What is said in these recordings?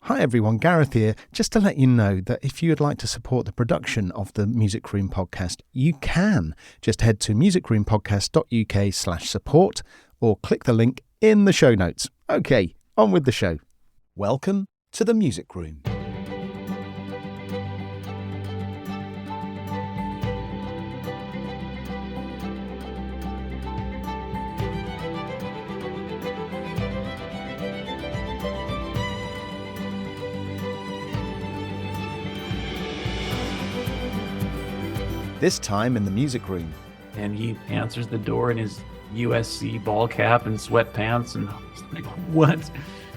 Hi everyone, Gareth here. Just to let you know that if you would like to support the production of the Music Room podcast, you can. Just head to musicroompodcast.uk/support or click the link in the show notes. Okay, on with the show. Welcome to the Music Room. This time in the Music Room. And he answers the door in his USC ball cap and sweatpants, and I was like, what?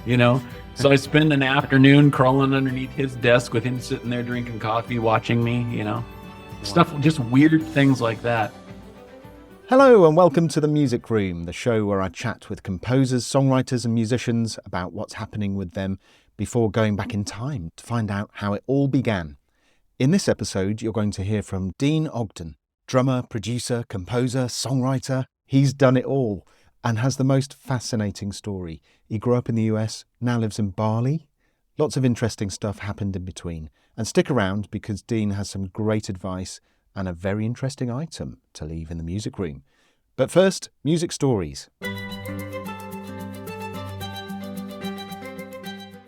You know? So I spend an afternoon crawling underneath his desk with him sitting there drinking coffee, watching me, you know? Stuff, just weird things like that. Hello and welcome to the Music Room, the show where I chat with composers, songwriters and musicians about what's happening with them before going back in time to find out how it all began. In this episode, you're going to hear from Deane Ogden, drummer, producer, composer, songwriter. He's done it all and has the most fascinating story. He grew up in the US, now lives in Bali. Lots of interesting stuff happened in between. And stick around because Deane has some great advice and a very interesting item to leave in the music room. But first, music stories.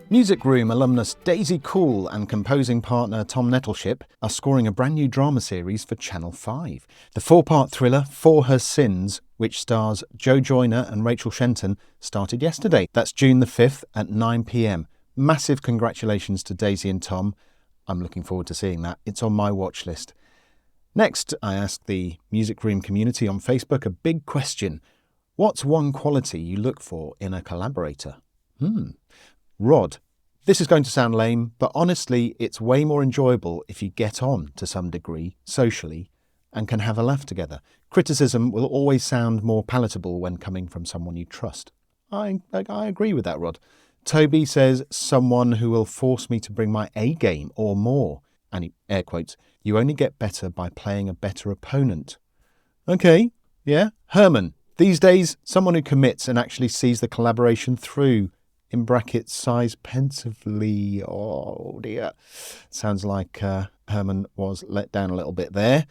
Music Room alumnus Daisy Cool and composing partner Tom Nettleship are scoring a brand new drama series for Channel 5. The 4-part thriller For Her Sins, which stars Joe Joyner and Rachel Shenton, started yesterday. That's June the 5th at 9 p.m. Massive congratulations to Daisy and Tom. I'm looking forward to seeing that. It's on my watch list. Next, I asked the Music Room community on Facebook a big question. What's one quality you look for in a collaborator? Rod. This is going to sound lame, but honestly, it's way more enjoyable if you get on to some degree, socially, and can have a laugh together. Criticism will always sound more palatable when coming from someone you trust. I agree with that, Rod. Toby says, someone who will force me to bring my A game or more. And he air quotes, you only get better by playing a better opponent. Okay, yeah. Herman. These days, someone who commits and actually sees the collaboration through. In brackets, sighs pensively. Oh dear. Sounds like Herman was let down a little bit there.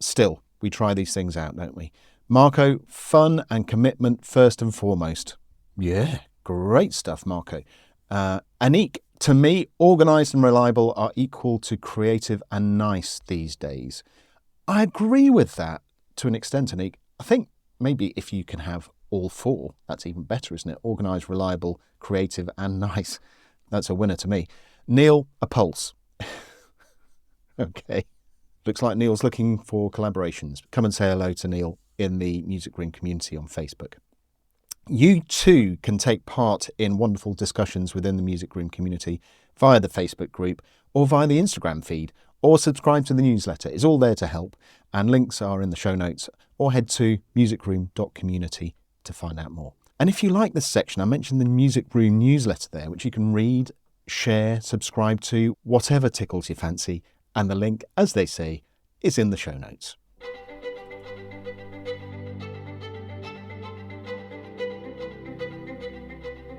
Still, we try these things out, don't we? Marco, fun and commitment first and foremost. Yeah, great stuff, Marco. Anik, to me, organised and reliable are equal to creative and nice these days. I agree with that to an extent, Anik. I think maybe if you can have all four, that's even better, isn't it? Organised, reliable, creative and nice. That's a winner to me. Neil, a pulse. Okay. Looks like Neil's looking for collaborations. Come and say hello to Neil in the Music Room community on Facebook. You too can take part in wonderful discussions within the Music Room community via the Facebook group or via the Instagram feed, or subscribe to the newsletter. It's all there to help, and links are in the show notes, or head to musicroom.community to find out more. And if you like this section, I mentioned the Music Room newsletter there, which you can read, share, subscribe to, whatever tickles your fancy, and the link, as they say, is in the show notes.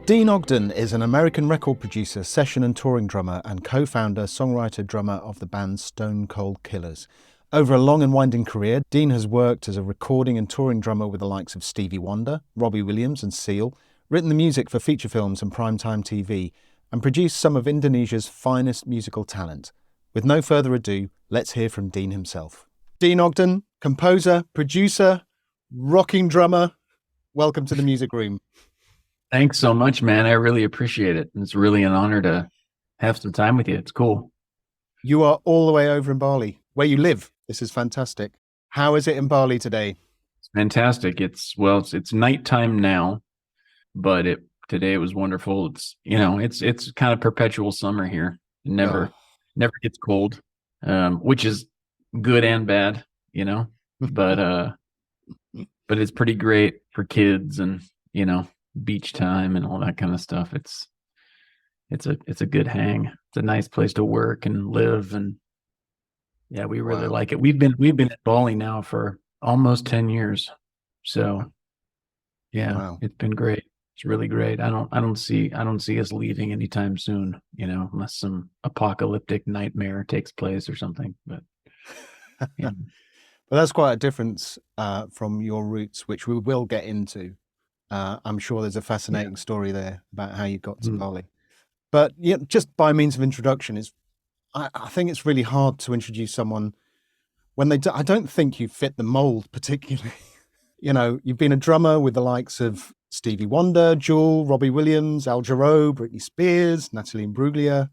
Deane Ogden is an American record producer, session and touring drummer, and co-founder, songwriter, drummer of the band Stone Cold Killers. Over a long and winding career, Deane has worked as a recording and touring drummer with the likes of Stevie Wonder, Robbie Williams and Seal, written the music for feature films and primetime TV, and produced some of Indonesia's finest musical talent. With no further ado, let's hear from Deane himself. Deane Ogden, composer, producer, rocking drummer, welcome to the Music Room. Thanks so much, man. I really appreciate it. It's really an honor to have some time with you. It's cool. You are all the way over in Bali, where you live. This is fantastic. How is it in Bali today? It's fantastic. It's nighttime now, but today it was wonderful. It's kind of perpetual summer here. It never gets cold, which is good and bad, but it's pretty great for kids and, beach time and all that kind of stuff. It's a good hang. It's a nice place to work and live, and yeah, we really like it. We've been in Bali now for almost 10 years. So yeah, It's been great. It's really great. I don't see us leaving anytime soon, unless some apocalyptic nightmare takes place or something. But yeah. But that's quite a difference from your roots, which we will get into. I'm sure there's a Yeah. fascinating story there about how you got to Mm. Bali. But yeah, just by means of introduction, I think it's really hard to introduce someone when I don't think you fit the mold particularly. You've been a drummer with the likes of Stevie Wonder, Jewel, Robbie Williams, Al Jarreau, Britney Spears, Natalie Imbruglia,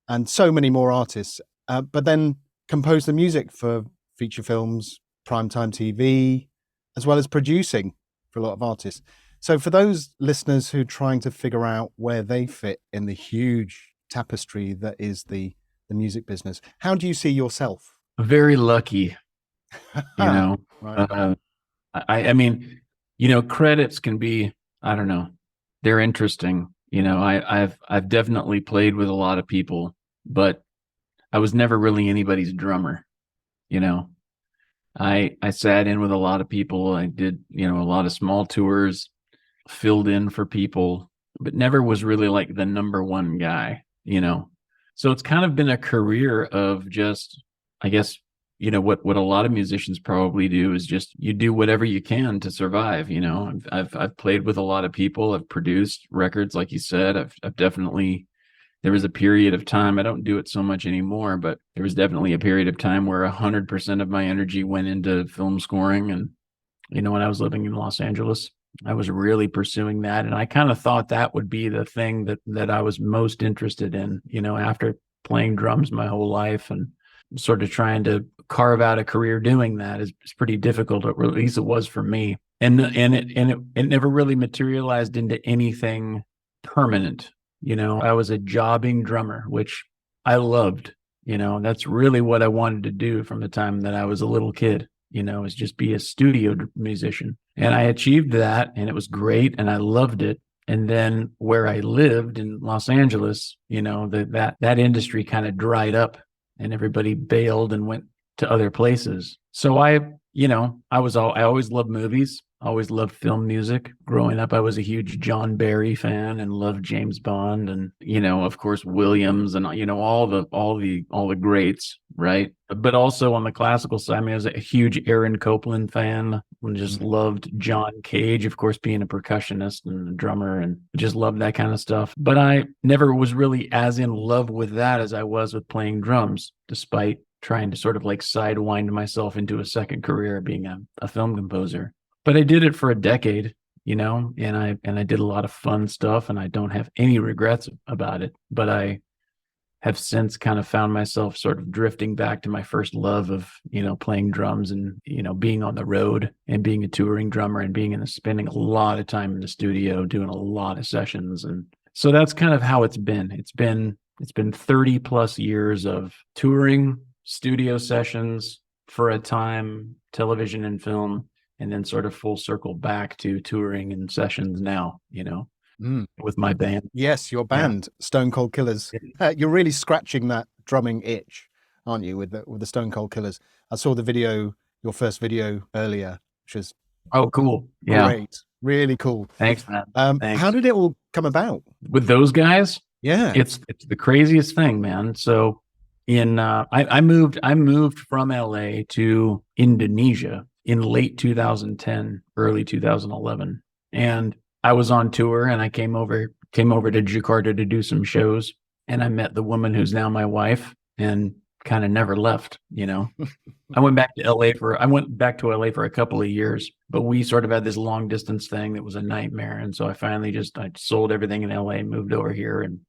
and so many more artists. But then composed the music for feature films, primetime TV, as well as producing for a lot of artists. So for those listeners who are trying to figure out where they fit in the huge tapestry that is the music business, how do you see yourself? Very lucky, you know. Right. Uh, I mean, credits can be, I don't know, they're interesting. I've definitely played with a lot of people, but I was never really anybody's drummer. You know, I sat in with a lot of people. I did, a lot of small tours, filled in for people, but never was really like the number one guy. So it's kind of been a career of just, I guess, what a lot of musicians probably do is just you do whatever you can to survive. I've played with a lot of people. I've produced records, like you said. I've definitely, there was a period of time, I don't do it so much anymore, but there was definitely a period of time where 100% of my energy went into film scoring. And, when I was living in Los Angeles, I was really pursuing that. And I kind of thought that would be the thing that I was most interested in, after playing drums my whole life and sort of trying to carve out a career doing that is pretty difficult, or at least it was for me. And it never really materialized into anything permanent. I was a jobbing drummer, which I loved. That's really what I wanted to do from the time that I was a little kid, is just be a studio musician. And I achieved that, and it was great, and I loved it. And then where I lived in Los Angeles, that industry kind of dried up and everybody bailed and went to other places. So I always loved movies, always loved film music. Growing up, I was a huge John Barry fan and loved James Bond and, of course, Williams and, all the greats, right? But also on the classical side, I was a huge Aaron Copland fan and just loved John Cage, of course, being a percussionist and a drummer, and just loved that kind of stuff. But I never was really as in love with that as I was with playing drums, despite trying to sort of like sidewind myself into a second career being a film composer. But I did it for a decade, and I did a lot of fun stuff, and I don't have any regrets about it. But I have since kind of found myself sort of drifting back to my first love of, playing drums and, being on the road and being a touring drummer and spending a lot of time in the studio, doing a lot of sessions. And so that's kind of how it's been. It's been 30 plus years of touring, studio sessions for a time, television and film, and then sort of full circle back to touring and sessions now, with my band. Yes, your band, Stone Cold Killers. You're really scratching that drumming itch, aren't you, with the Stone Cold Killers? I saw the video, your first video earlier, which is cool. Yeah. Great. Really cool. Thanks, man. Thanks. How did it all come about? With those guys? Yeah. It's the craziest thing, man. So I moved from LA to Indonesia in late 2010, early 2011. And I was on tour and I came over to Jakarta to do some shows, and I met the woman who's now my wife and kind of never left, I went back to LA for a couple of years, but we sort of had this long distance thing that was a nightmare. And so I finally I sold everything in LA, moved over here and,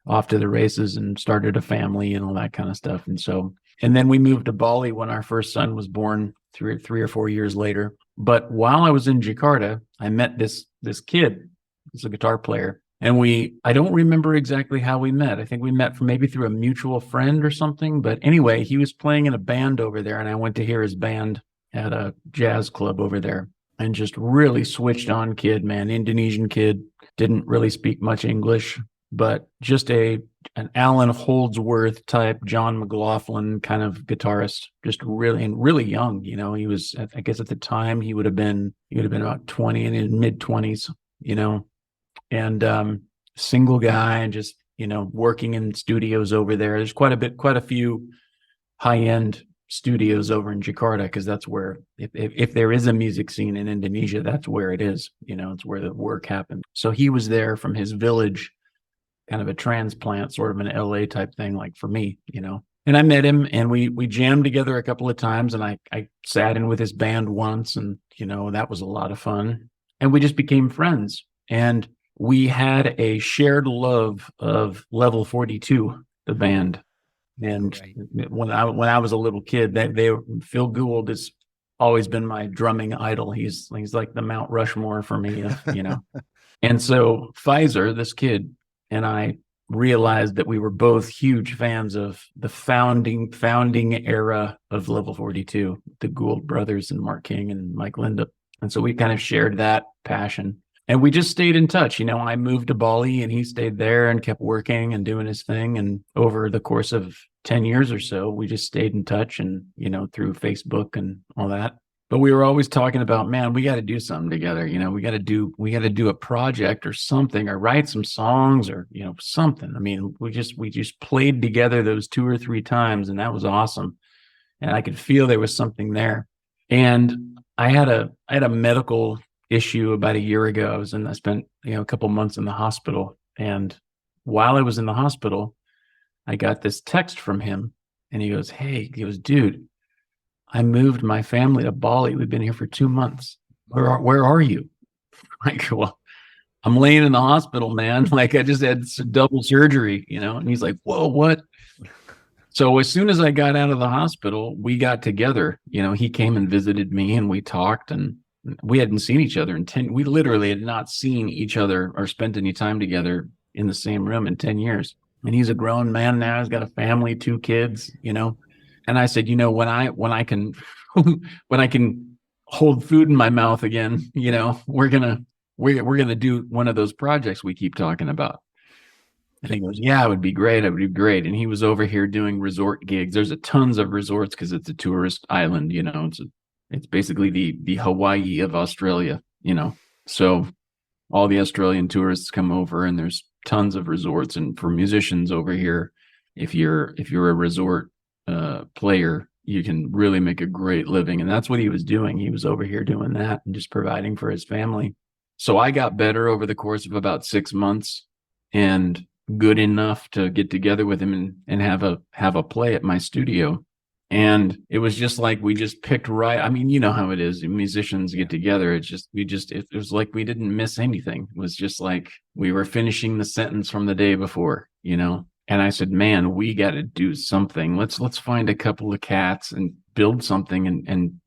off to the races and started a family and all that kind of stuff. And then we moved to Bali when our first son was born three or 4 years later. But while I was in Jakarta, I met this kid. He's a guitar player. And I don't remember exactly how we met. I think we met maybe through a mutual friend or something. But anyway, he was playing in a band over there, and I went to hear his band at a jazz club over there. And just really switched on kid, man. Indonesian kid, didn't really speak much English, but just an Alan Holdsworth type, John McLaughlin kind of guitarist, just really young. He was, I guess at the time he would have been about 20 in his mid 20s, and single guy, and just, working in studios over there. There's quite a few high-end studios over in Jakarta, because that's where, if there is a music scene in Indonesia, that's where it is. It's where the work happened. So he was there from his village, kind of a transplant, sort of an LA type thing, like for me, And I met him, and we jammed together a couple of times, and I sat in with his band once, and that was a lot of fun. And we just became friends. And we had a shared love of Level 42, the band. And when I was a little kid, Phil Gould has always been my drumming idol. He's like the Mount Rushmore for me, And so Pfizer, this kid, and I realized that we were both huge fans of the founding era of Level 42, the Gould brothers and Mark King and Mike Linda. And so we kind of shared that passion. And we just stayed in touch. I moved to Bali, and he stayed there and kept working and doing his thing. And over the course of 10 years or so, we just stayed in touch, and, through Facebook and all that. But we were always talking about, man, we got to do something together. We got to do a project or something, or write some songs, or, something. I mean, we just played together those 2 or 3 times, and that was awesome. And I could feel there was something there. And I had a medical issue about a year ago. I spent, a couple months in the hospital. And while I was in the hospital, I got this text from him, and he goes, dude, I moved my family to Bali. We've been here for 2 months. Where are you? I go, well, I'm laying in the hospital, man. Like, I just had double surgery, and he's like, whoa, what? So as soon as I got out of the hospital, we got together. He came and visited me, and we talked, and we hadn't seen each other we literally had not seen each other or spent any time together in the same room in 10 years. And he's a grown man now. He's got a family, 2 kids, And I said, when I can when I can hold food in my mouth again, we're gonna do one of those projects we keep talking about. And he goes, yeah, it would be great. It would be great. And he was over here doing resort gigs. There's tons of resorts, because it's a tourist island. It's basically the Hawaii of Australia. So all the Australian tourists come over, and there's tons of resorts. And for musicians over here, if you're a resort player, you can really make a great living. And that's what he was doing. He was over here doing that and just providing for his family. So I got better over the course of about 6 months, and good enough to get together with him and have a play at my studio. And it was just like, we just picked right. I mean, you know how it is. Musicians get together. It was like we didn't miss anything. It was just like we were finishing the sentence from the day before, And I said, man, we got to do something. Let's find a couple of cats and build something and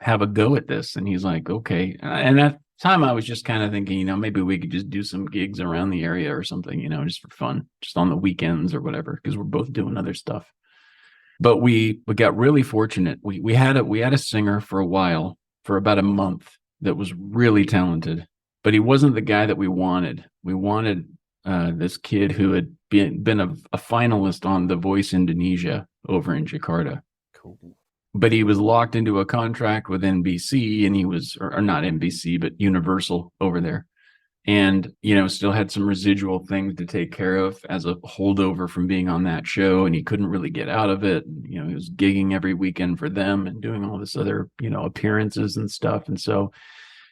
have a go at this. And he's like, okay. And at the time I was just kind of thinking, maybe we could just do some gigs around the area or something, just for fun, just on the weekends or whatever, because we're both doing other stuff. But we got really fortunate. We had a singer for a while, for about a month, that was really talented, but he wasn't the guy that we wanted. We wanted this kid who had been a finalist on The Voice Indonesia over in Jakarta. Cool. But he was locked into a contract with NBC, and he was, or not NBC, but Universal over there. And, still had some residual things to take care of as a holdover from being on that show. And he couldn't really get out of it. He was gigging every weekend for them and doing all this other, appearances and stuff. And so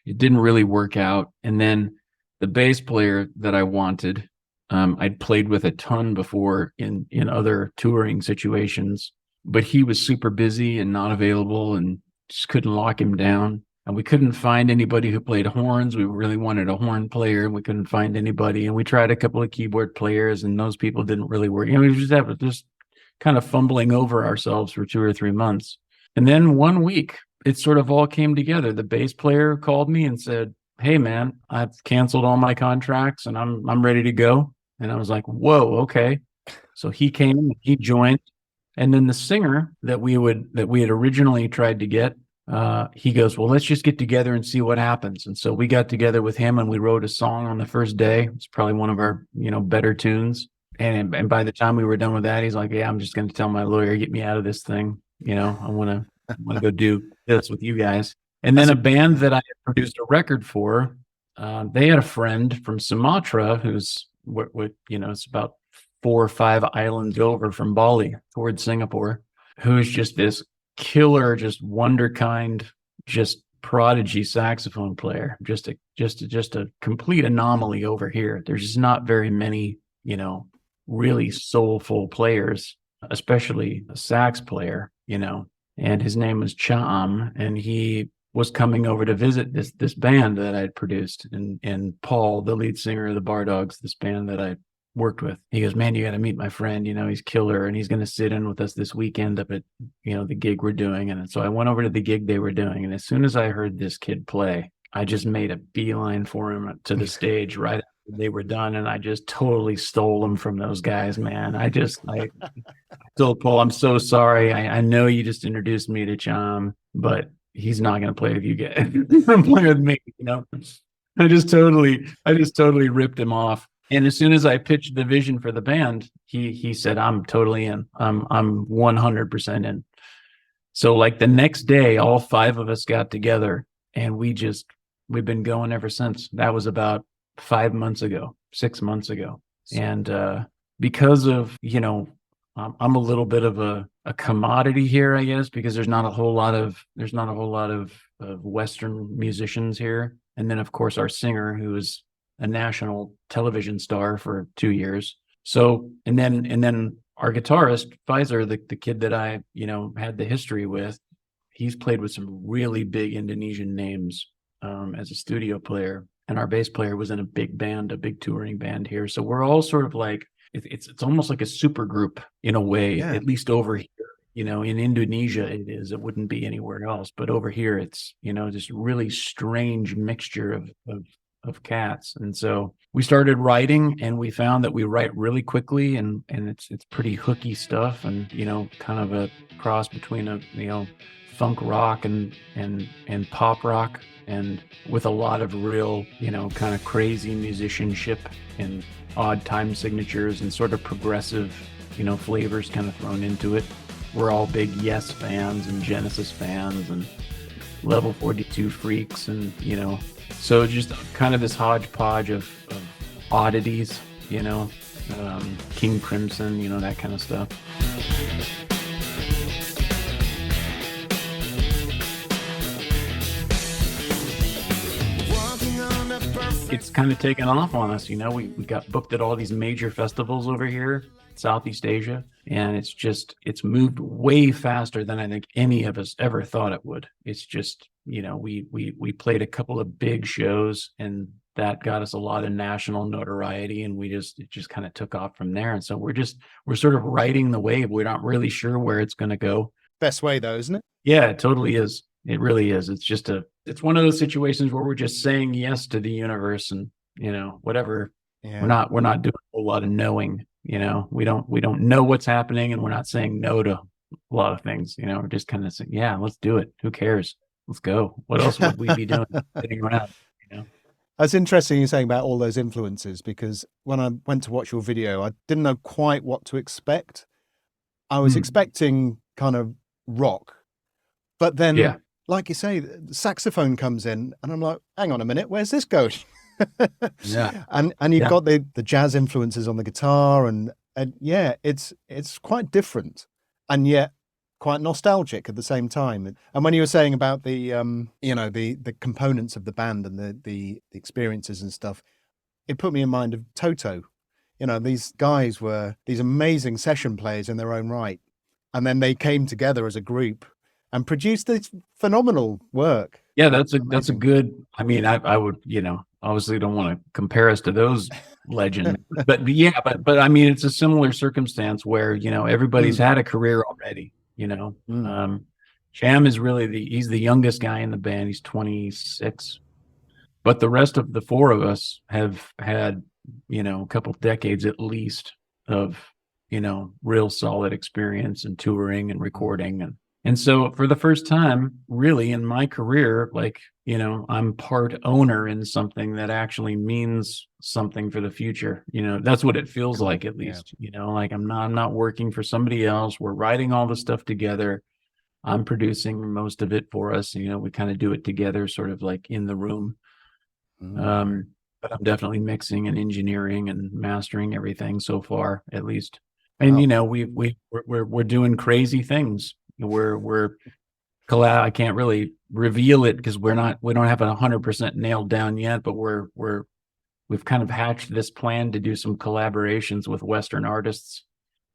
it didn't really work out. And then the bass player that I wanted, I'd played with a ton before in other touring situations, but he was super busy and not available, and just couldn't lock him down. And we couldn't find anybody who played horns. We really wanted a horn player, and we couldn't find anybody. And we tried a couple of keyboard players, and those people didn't really work. We just kind of fumbling over ourselves for 2 or 3 months. And then one week, it sort of all came together. The bass player called me and said, hey, man, I've canceled all my contracts, and I'm ready to go. And I was like, whoa, okay. So he came, he joined. And then the singer that we had originally tried to get, he goes, well, let's just get together and see what happens. And so we got together with him, and we wrote a song on the first day. It's probably one of our, better tunes. And by the time we were done with that, he's like, yeah, I'm just going to tell my lawyer, get me out of this thing. I want to go do this with you guys. And then a band that I had produced a record for, they had a friend from Sumatra who's what it's about 4 or 5 islands over from Bali towards Singapore, who's just this killer, just wonderkind, just prodigy saxophone player, just a complete anomaly over here. There's just not very many, really soulful players, especially a sax player, and his name was Cham, and he was coming over to visit this band that I'd produced, and Paul, the lead singer of the Bar Dogs, this band that I worked with, he goes, "Man, you got to meet my friend, he's killer, and he's going to sit in with us this weekend up at the gig we're doing." And so I went over to the gig they were doing, and as soon as I heard this kid play, I just made a beeline for him to the stage right after they were done, and I just totally stole him from those guys, man. I told Paul, "I'm so sorry. I know you just introduced me to Cham, but he's not going to play with you guys. Play with me." I just totally ripped him off. And as soon as I pitched the vision for the band, he said, "I'm totally in. I'm 100% in." So like the next day, all 5 of us got together, and we've been going ever since. That was about 6 months ago. And because of, I'm a little bit of a commodity here, I guess, because there's not a whole lot of Western musicians here. And then of course our singer, who is a national television star for 2 years. So, and then our guitarist, Pfizer, the kid that I, had the history with, he's played with some really big Indonesian names as a studio player. And our bass player was in a big band, a big touring band here. So we're all sort of like, it's almost like a super group in a way, at least over here. In Indonesia it wouldn't be anywhere else, but over here it's, this really strange mixture of cats. And so we started writing, and we found that we write really quickly, and it's pretty hooky stuff, and kind of a cross between a funk rock and pop rock, and with a lot of real kind of crazy musicianship and odd time signatures and sort of progressive flavors kind of thrown into it. We're all big Yes fans and Genesis fans and Level 42 freaks, and so just kind of this hodgepodge of oddities, King Crimson, that kind of stuff. It's kind of taken off on us, we got booked at all these major festivals over here, Southeast Asia, and it's moved way faster than I think any of us ever thought it would. It's just, we played a couple of big shows, and that got us a lot of national notoriety, and it just kind of took off from there. And so we're sort of riding the wave. We're not really sure where it's going to go. Best way though, isn't it? Yeah, it totally is. It really is. It's one of those situations where we're just saying yes to the universe, and whatever. Yeah. We're not doing a whole lot of knowing. We don't know what's happening, and we're not saying no to a lot of things. We're just kind of saying, yeah, let's do it. Who cares? Let's go. What else would we be doing sitting around? That's interesting you're saying about all those influences, because when I went to watch your video, I didn't know quite what to expect. I was expecting kind of rock, but then, like you say, the saxophone comes in, and I'm like, hang on a minute, where's this going? And you've got the jazz influences on the guitar, and it's quite different, and yet quite nostalgic at the same time. And when you were saying about the the components of the band and the experiences and stuff, it put me in mind of Toto. These guys were these amazing session players in their own right, and then they came together as a group and produced this phenomenal work. Yeah, that's a good. I mean, I would obviously don't want to compare us to those legends, but I mean, it's a similar circumstance where everybody's had a career already. Cham is really he's the youngest guy in the band. He's 26, but the rest of the 4 of us have had a couple decades at least of real solid experience in touring and recording, and so for the first time really in my career, like I'm part owner in something that actually means something for the future. That's what it feels like, at least. Like I'm not working for somebody else. We're writing all the stuff together. I'm producing most of it for us. We kind of do it together, sort of like in the room. But I'm definitely mixing and engineering and mastering everything so far, at least. Wow. And we're doing crazy things. We're collab. I can't really reveal it because we don't have it 100% nailed down yet, but we've kind of hatched this plan to do some collaborations with Western artists.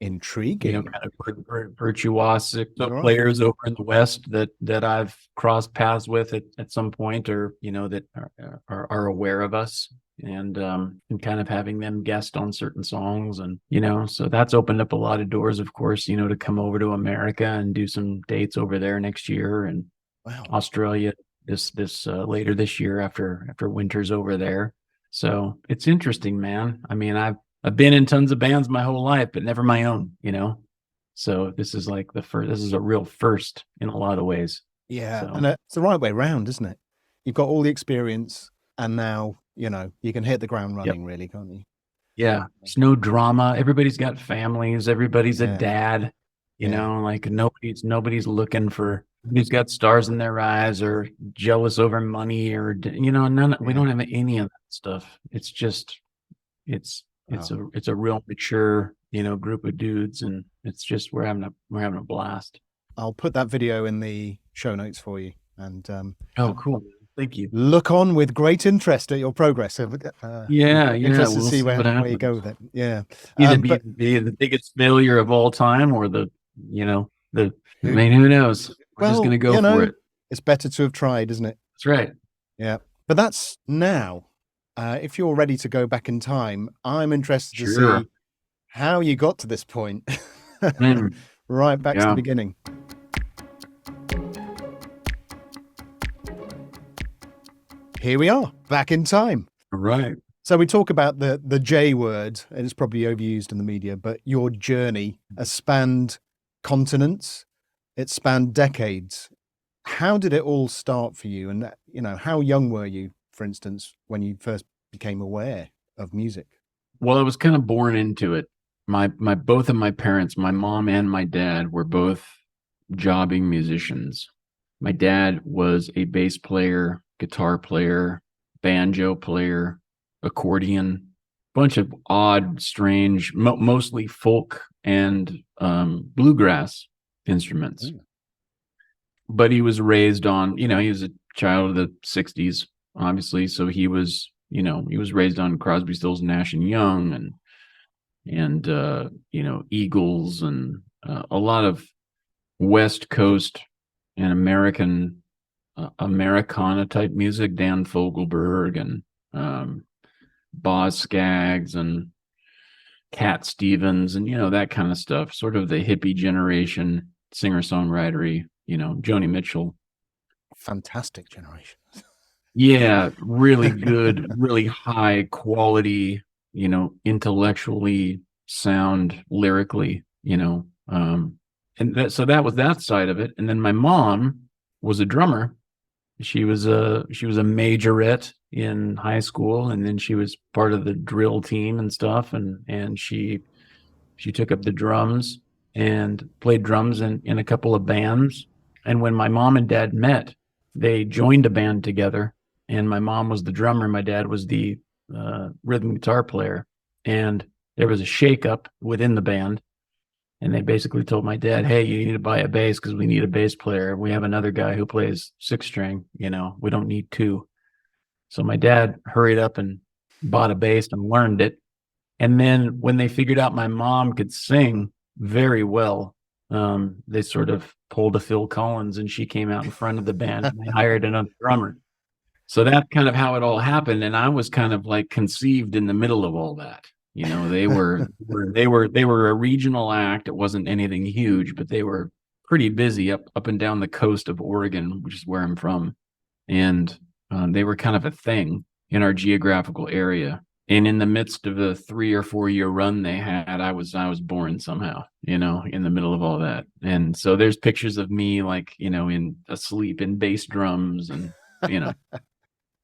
Intriguing. Kind of virtuosic Right. players over in the West that I've crossed paths with at some point, or that are aware of us, and kind of having them guest on certain songs, and so that's opened up a lot of doors, of course, to come over to America and do some dates over there next year, and Australia this later this year after winter's over there. So it's interesting, man. I mean, I've been in tons of bands my whole life, but never my own, So this is like this is a real first in a lot of ways. Yeah. So. And it's the right way round, isn't it? You've got all the experience, and now, you can hit the ground running, really, can't you? Yeah. There's no drama. Everybody's got families. Everybody's a dad, like nobody's looking for, who's got stars in their eyes or jealous over money or, we don't have any of that stuff. It's just, it's a real mature, group of dudes, and it's just we're having a blast. I'll put that video in the show notes for you, and oh, cool, thank you. Look on with great interest at your progress. Interested to see where you go with it. Yeah, either be the biggest failure of all time, or who knows? We're just gonna go for it. It's better to have tried, isn't it? That's right. Yeah, but that's now. If you're ready to go back in time, I'm interested to see how you got to this point. Right back to the beginning. Here we are, back in time. Right. So we talk about the J word, and it's probably overused in the media, but your journey has spanned continents, it spanned decades. How did it all start for you? And, how young were you, for instance, when you first became aware of music? Well, I was kind of born into it. Both of my parents, my mom and my dad, were both jobbing musicians. My dad was a bass player, guitar player, banjo player, accordion, bunch of odd, strange, mostly folk and bluegrass instruments. But he was raised on, he was a child of the 60s, obviously. So he was raised on Crosby, Stills, Nash and Young, and Eagles, and a lot of West Coast and Americana type music, Dan Fogelberg and Boz Scaggs and Cat Stevens, and that kind of stuff, sort of the hippie generation, singer-songwritery, Joni Mitchell. Fantastic generation. Yeah, really good, really high quality, intellectually sound, lyrically, and so that was that side of it. And then my mom was a drummer. She was a majorette in high school, and then she was part of the drill team and stuff, and she took up the drums and played drums in a couple of bands. And when my mom and dad met, they joined a band together, and my mom was the drummer, my dad was the rhythm guitar player. And there was a shakeup within the band, and they basically told my dad, "Hey, you need to buy a bass because we need a bass player. We have another guy who plays 6-string. We don't need 2." So my dad hurried up and bought a bass and learned it. And then when they figured out my mom could sing very well, they sort of pulled a Phil Collins, and she came out in front of the band, and they hired another drummer. So that's kind of how it all happened. And I was kind of like conceived in the middle of all that. They were a regional act. It wasn't anything huge, but they were pretty busy up and down the coast of Oregon, which is where I'm from. And they were kind of a thing in our geographical area. And in the midst of a 3 or 4 year run they had, I was born somehow, in the middle of all that. And so there's pictures of me like, asleep in bass drums and,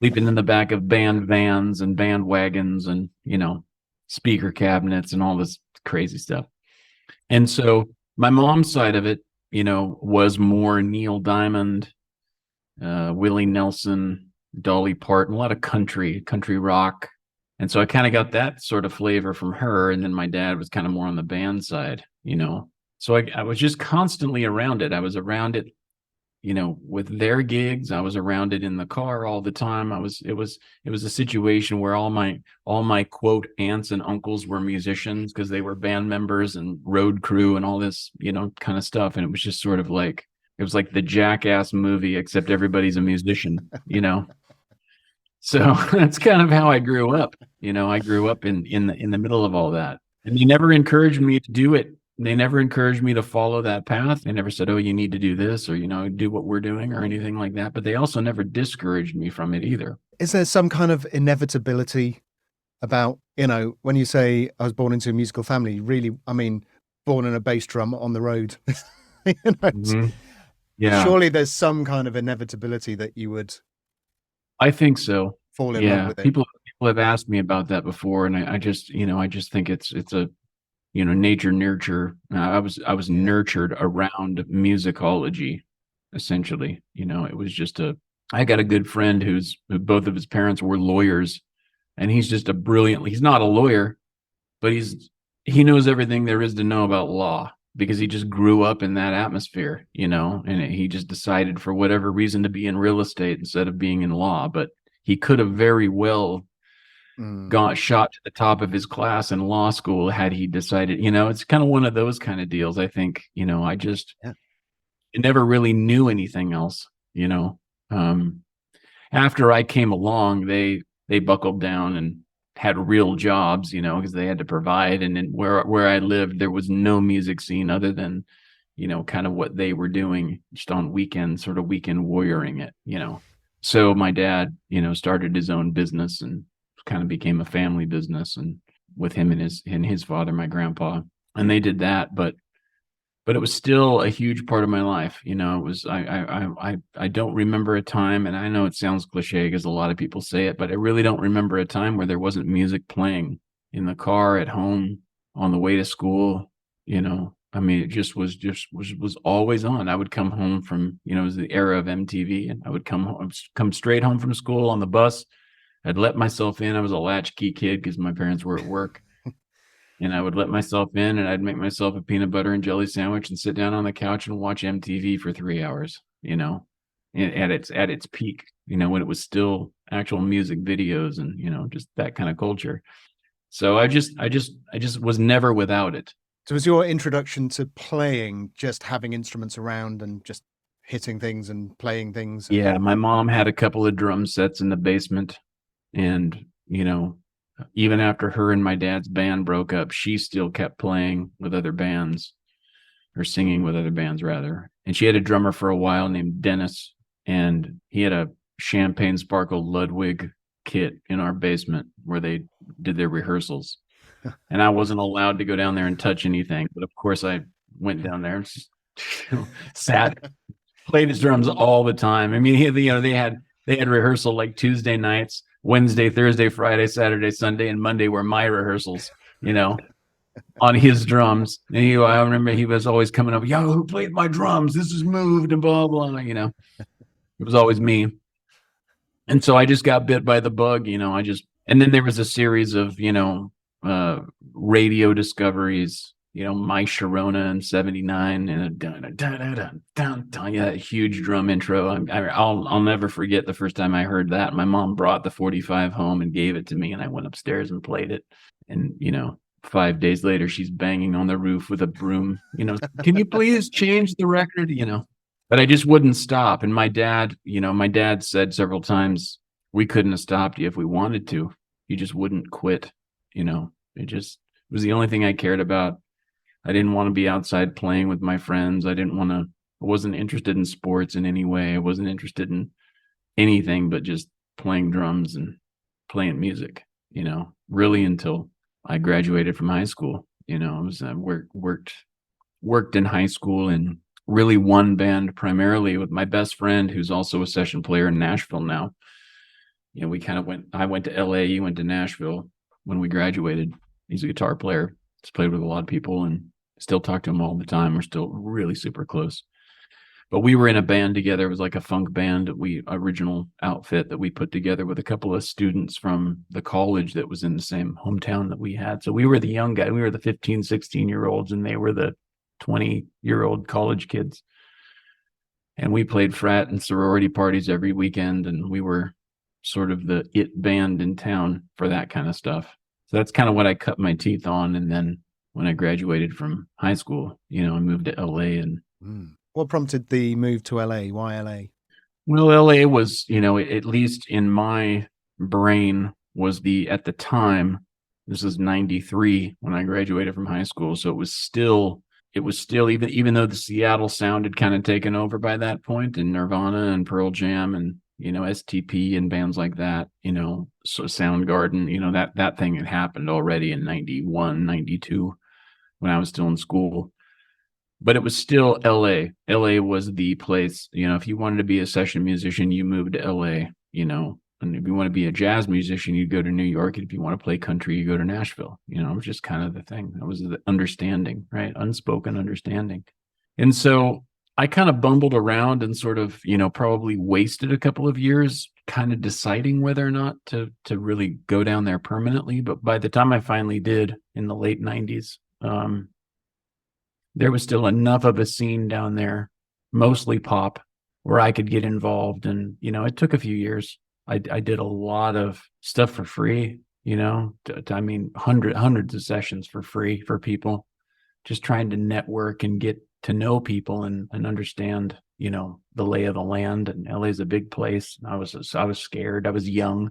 sleeping in the back of band vans and band wagons and, speaker cabinets and all this crazy stuff. And so my mom's side of it, was more Neil Diamond, Willie Nelson, Dolly Parton, a lot of country rock. And so I kind of got that sort of flavor from her. And then my dad was kind of more on the band side, you know. So I was just constantly around it. I was around it, you know, with their gigs. I was around it in the car all the time. It was a situation where all my quote aunts and uncles were musicians because they were band members and road crew and all this, you know, kind of stuff. And it was just sort of like, it was like the Jackass movie, except everybody's a musician, you know. So that's kind of how I grew up. You know, I grew up in the middle of all that. And they never encouraged me to do it. They never encouraged me to follow that path. They never said, "Oh, you need to do this," or, you know, do what we're doing or anything like that. But they also never discouraged me from it either. Is there some kind of inevitability about, you know, when you say I was born into a musical family, really, I mean, born in a bass drum on the road, you know, Mhm. Yeah, surely there's some kind of inevitability that you would I think so. fall in love Yeah, with it. people have asked me about that before, and I just, you know, I just think it's a, you know, nature nurture. I was Yeah. nurtured around musicology, essentially. You know, it was just a. I got a good friend who both of his parents were lawyers, and he's just a brilliant. He's not a lawyer, but he knows everything there is to know about law because he just grew up in that atmosphere, you know, and he just decided for whatever reason to be in real estate instead of being in law. But he could have very well Mm. got shot to the top of his class in law school had he decided, you know. It's kind of one of those kind of deals. I think, you know, Yeah. never really knew anything else, you know. Um, After I came along, they buckled down and had real jobs, you know, because they had to provide. And then where I lived, there was no music scene other than, you know, kind of what they were doing just on weekends, sort of weekend warrioring it, you know. So my dad, you know, started his own business and kind of became a family business, and with him and his father, my grandpa, and they did that. But it was still a huge part of my life. You know, it was, I don't remember a time, and I know it sounds cliche because a lot of people say it, but I really don't remember a time where there wasn't music playing in the car, at home, on the way to school. You know, I mean, it just was always on. I would come home from, you know, it was the era of MTV, and I would come straight home from school on the bus. I'd let myself in. I was a latchkey kid because my parents were at work. And I would let myself in, and I'd make myself a peanut butter and jelly sandwich and sit down on the couch and watch MTV for 3 hours, you know, at its peak, you know, when it was still actual music videos and, you know, just that kind of culture. So I just was never without it. So was your introduction to playing just having instruments around and just hitting things and playing things? And Yeah, my mom had a couple of drum sets in the basement, and, you know, even after her and my dad's band broke up, she still kept playing with other bands, or singing with other bands rather. And she had a drummer for a while named Dennis, and he had a champagne sparkle Ludwig kit in our basement where they did their rehearsals. And I wasn't allowed to go down there and touch anything, but of course I went down there and just sat, played his drums all the time. I mean, you know, they had rehearsal like Tuesday nights, Wednesday, Thursday, Friday, Saturday, Sunday, and Monday were my rehearsals, you know, on his drums. And I remember he was always coming up, "Yo, who played my drums? This is moved," and blah, blah, you know. It was always me. And so I just got bit by the bug, you know. And then there was a series of, you know, radio discoveries, you know, My Sharona in '79, and a dun, dun, dun, dun, dun, dun, yeah, that huge drum intro. I'll never forget the first time I heard that. My mom brought the 45 home and gave it to me, and I went upstairs and played it. And, you know, 5 days later, she's banging on the roof with a broom, you know, "Can you please change the record?" You know, but I just wouldn't stop. And my dad, you know, my dad said several times, "We couldn't have stopped you if we wanted to. You just wouldn't quit." You know, it was the only thing I cared about. I didn't want to be outside playing with my friends. I wasn't interested in sports in any way. I wasn't interested in anything but just playing drums and playing music, you know, really until I graduated from high school. You know, I was worked in high school in really one band primarily with my best friend, who's also a session player in Nashville now. You know, I went to LA, he went to Nashville when we graduated. He's a guitar player. He's played with a lot of people and still talk to him all the time. We're still really super close. But we were in a band together. It was like a funk band, original outfit that we put together with a couple of students from the college that was in the same hometown that we had. So we were the young guy. We were the 15, 16-year-olds, and they were the 20-year-old college kids. And we played frat and sorority parties every weekend, and we were sort of the it band in town for that kind of stuff. So that's kind of what I cut my teeth on. And then when I graduated from high school, I moved to LA. And what prompted the move to LA? Why LA? Well, LA was, at least in my brain, was at the time, this is 93 when I graduated from high school. So it was still, even though the Seattle sound had kind of taken over by that point, and Nirvana and Pearl Jam and, STP and bands like that, so Soundgarden, that thing had happened already in 91, 92 when I was still in school. But it was still LA. LA was the place, if you wanted to be a session musician, you moved to LA, and if you want to be a jazz musician, you go to New York. And if you want to play country, you go to Nashville. It was just kind of the thing. That was the understanding, right? Unspoken understanding. And so I kind of bumbled around and sort of, probably wasted a couple of years kind of deciding whether or not to really go down there permanently. But by the time I finally did in the late 90s, there was still enough of a scene down there, mostly pop, where I could get involved. And, it took a few years. I did a lot of stuff for free, hundreds of sessions for free for people, just trying to network and get to know people and understand, the lay of the land. And LA is a big place. I was scared. I was young.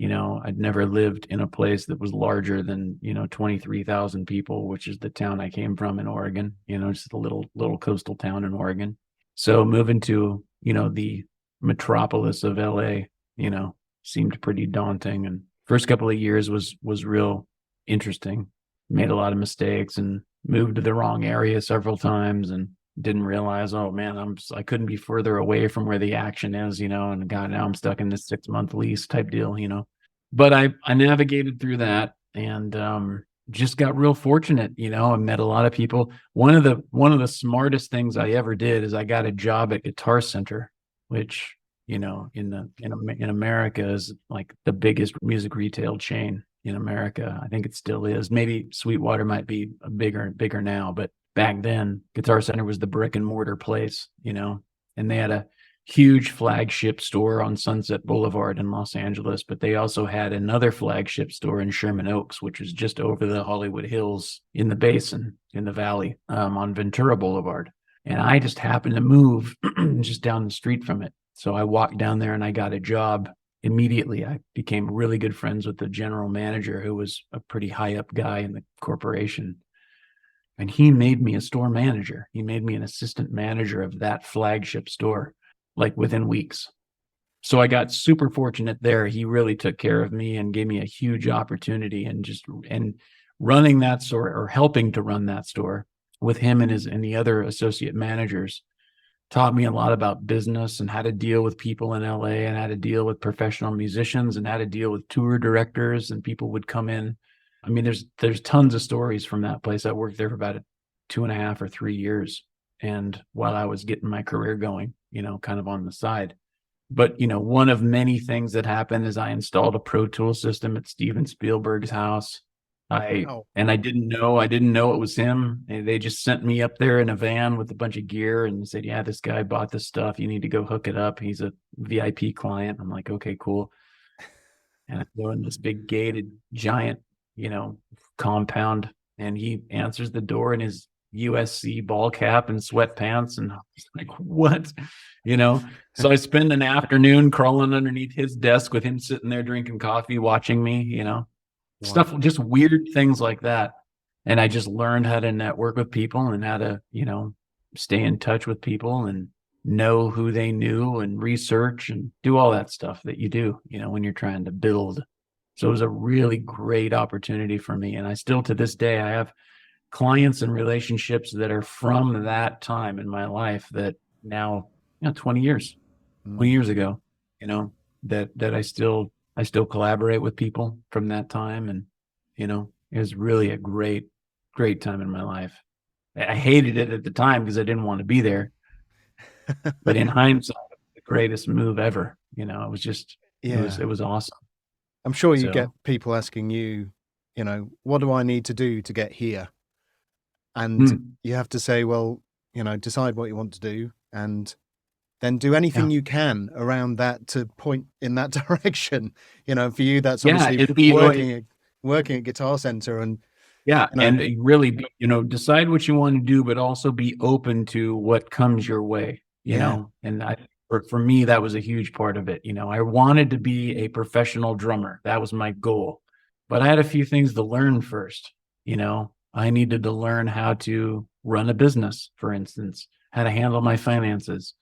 I'd never lived in a place that was larger than, 23,000 people, which is the town I came from in Oregon, just a little coastal town in Oregon. So moving to, the metropolis of LA, seemed pretty daunting. And first couple of years was real interesting. Made a lot of mistakes and moved to the wrong area several times and didn't realize, oh man, I couldn't be further away from where the action is, and God, now I'm stuck in this 6-month lease type deal, but I navigated through that and, just got real fortunate, I met a lot of people. One of the smartest things I ever did is I got a job at Guitar Center, which, in America is like the biggest music retail chain in America. I think it still is. Maybe Sweetwater might be bigger now, but back then Guitar Center was the brick and mortar place, and they had a huge flagship store on Sunset Boulevard in Los Angeles, but they also had another flagship store in Sherman Oaks, which was just over the Hollywood Hills in the basin, in the valley, on Ventura Boulevard. And I just happened to move just down the street from it. So I walked down there and I got a job immediately. I became really good friends with the general manager, who was a pretty high up guy in the corporation. And he made me a store manager. He made me an assistant manager of that flagship store, like within weeks. So I got super fortunate there. He really took care of me and gave me a huge opportunity, and running that store, or helping to run that store with him and the other associate managers, taught me a lot about business and how to deal with people in LA and how to deal with professional musicians and how to deal with tour directors, and people would come in. I mean, there's tons of stories from that place. I worked there for about 2.5 or 3 years. And while I was getting my career going, kind of on the side. But, one of many things that happened is I installed a Pro Tool system at Steven Spielberg's house. And I didn't know it was him. They just sent me up there in a van with a bunch of gear and said, yeah, this guy bought this stuff. You need to go hook it up. He's a VIP client. I'm like, okay, cool. And I go in this big gated giant, compound, and he answers the door in his USC ball cap and sweatpants, and I was like, what? So I spend an afternoon crawling underneath his desk with him sitting there drinking coffee, watching me, stuff, just weird things like that. And I just learned how to network with people and how to, stay in touch with people and know who they knew and research and do all that stuff that you do, when you're trying to build. So it was a really great opportunity for me. And I still, to this day, I have clients and relationships that are from that time in my life that now, 20 years ago, that I still collaborate with people from that time. And, it was really a great time in my life. I hated it at the time because I didn't want to be there, But in hindsight, the greatest move ever. It was just, Yeah. it was awesome. I'm sure you get So, people asking you, what do I need to do to get here? And mm, you have to say, well, decide what you want to do and then do anything yeah. you can around that to point in that direction. For you, that's Yeah. obviously It'd be, working at Guitar Center and, yeah. you know, And really, decide what you want to do, but also be open to what comes your way, yeah, and for me, that was a huge part of it. I wanted to be a professional drummer. That was my goal, but I had a few things to learn first. I needed to learn how to run a business, for instance, how to handle my finances,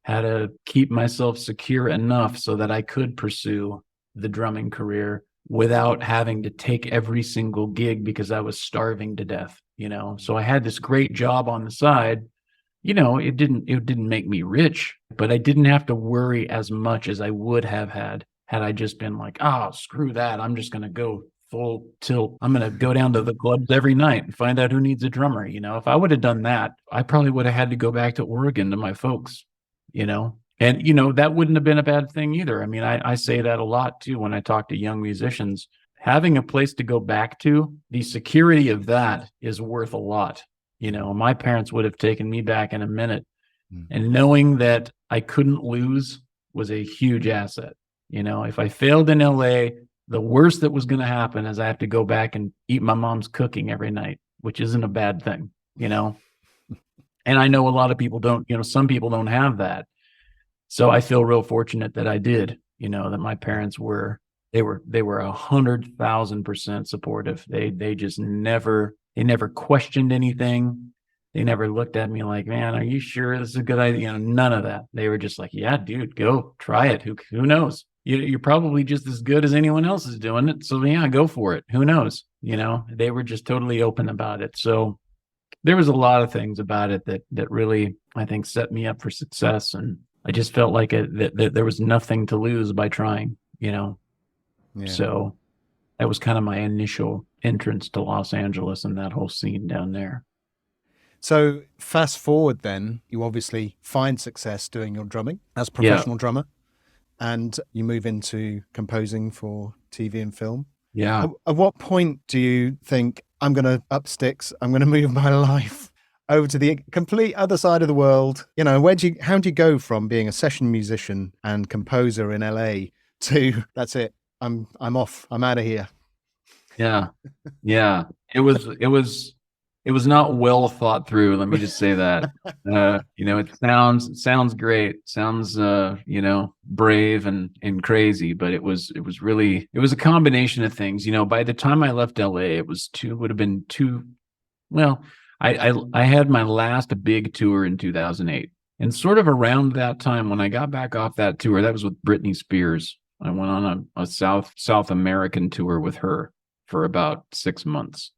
how to keep myself secure enough so that I could pursue the drumming career without having to take every single gig because I was starving to death. So I had this great job on the side. It didn't make me rich, but I didn't have to worry as much as I would have had I just been like, oh, screw that. I'm just going to go full tilt. I'm going to go down to the clubs every night and find out who needs a drummer. If I would have done that, I probably would have had to go back to Oregon to my folks, and that wouldn't have been a bad thing either. I mean, I say that a lot too when I talk to young musicians. Having a place to go back to, the security of that is worth a lot. My parents would have taken me back in a minute, and knowing that I couldn't lose was a huge asset. If I failed in LA, the worst that was going to happen is I have to go back and eat my mom's cooking every night, which isn't a bad thing. And I know a lot of people don't, some people don't have that. So I feel real fortunate that I did, that my parents were 100,000% supportive. They just never questioned anything. They never looked at me like, man, are you sure this is a good idea? None of that. They were just like, yeah, dude, go try it. Who knows? You're probably just as good as anyone else is doing it. So yeah, go for it. Who knows? They were just totally open about it. So there was a lot of things about it that really, I think, set me up for success. And I just felt like that there was nothing to lose by trying. yeah. So that was kind of my initial entrance to Los Angeles and that whole scene down there. So fast forward then, you obviously find success doing your drumming as a Yeah. professional drummer, and you move into composing for TV and film. Yeah. At what point do you think, I'm going to up sticks, I'm going to move my life over to the complete other side of the world? How do you go from being a session musician and composer in LA to, that's it, I'm off, I'm out of here? Yeah. Yeah. It was not well thought through. Let me just say that. It sounds great, sounds brave and crazy, but it was a combination of things. By the time I left LA, would have been two. Well, I had my last big tour in 2008, and sort of around that time when I got back off that tour, that was with Britney Spears. I went on a South American tour with her for about 6 months.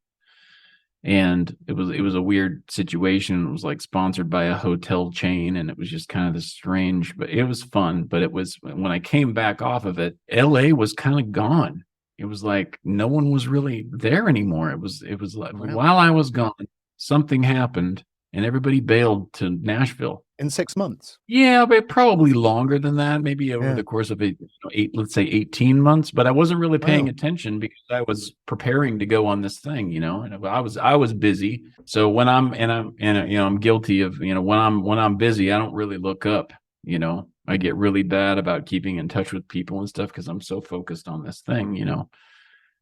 And it was a weird situation. It was like sponsored by a hotel chain, and it was just kind of this strange, but it was fun. But it was, when I came back off of it, LA was kind of gone. It was like no one was really there anymore. It was like, Wow. while I was gone, something happened and everybody bailed to Nashville. In 6 months? Yeah, but probably longer than that, maybe over Yeah. the course of let's say 18 months. But I wasn't really paying Wow. attention because I was preparing to go on this thing, and I was busy. So when I'm guilty of, when I'm busy, I don't really look up. I get really bad about keeping in touch with people and stuff because I'm so focused on this thing.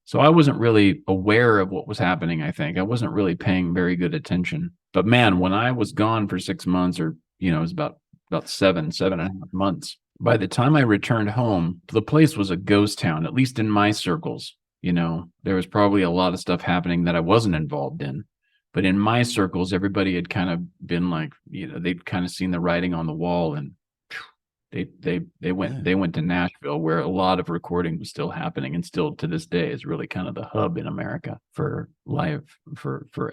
So I wasn't really aware of what was happening. I think I wasn't really paying very good attention. But man, when I was gone for 6 months, or it was about 7.5 months. By the time I returned home, the place was a ghost town, at least in my circles. There was probably a lot of stuff happening that I wasn't involved in. But in my circles, everybody had kind of been like, they'd kind of seen the writing on the wall, and they went to Nashville, where a lot of recording was still happening, and still to this day is really kind of the hub in America for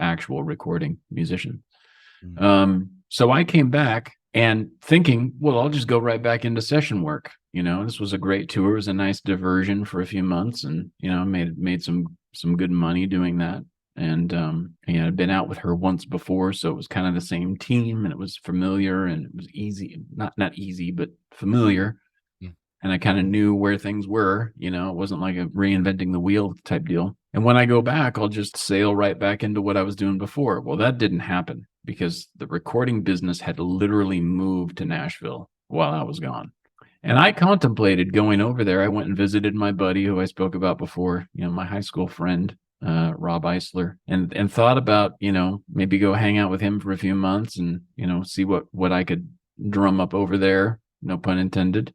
actual recording musicians. So I came back and thinking, well, I'll just go right back into session work. This was a great tour. It was a nice diversion for a few months, and made some good money doing that. And I'd been out with her once before, so it was kind of the same team, and it was familiar, and it was easy, not easy, but familiar. Mm. And I kind of knew where things were. It wasn't like a reinventing the wheel type deal. And when I go back, I'll just sail right back into what I was doing before. Well, that didn't happen because the recording business had literally moved to Nashville while I was gone. And I contemplated going over there. I went and visited my buddy who I spoke about before, my high school friend, Rob Eisler, and thought about, maybe go hang out with him for a few months and, see what I could drum up over there. No pun intended.